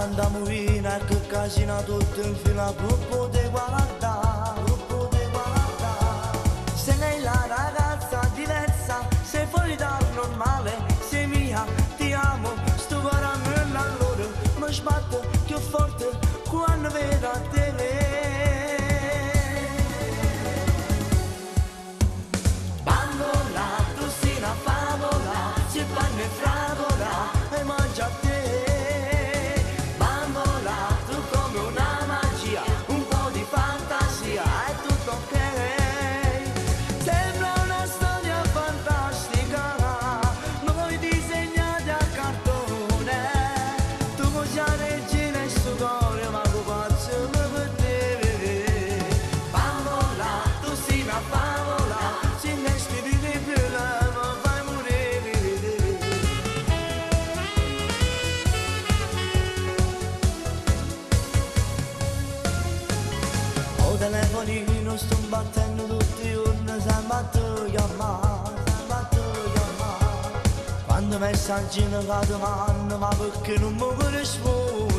andiamo via che casina tutto in fila gruppo di guarda, gruppo di guarda. Se lei la ragazza diversa, sei fuori dal normale, sei mia, ti amo, sto guardando allora, mi sbatto più forte quando vedo a te. Bambola, tu sei una favola, si fanno e fragola e mangia a te. Bambola, tu come una magia, un po' di fantasia, è tutto ok. Sembra una storia fantastica, noi disegnati a cartone. Tu vuoi sia regina e sto cuore, ma tu pazzo per te. Bambola, tu sei una favola, se ne studi di più la mi fai morire. O telefonino sto battendo tutti i giorni, sempre a te chiamare, sempre a te chiamare. Quando messaggino che domanda, ma perché non mi corrisponde?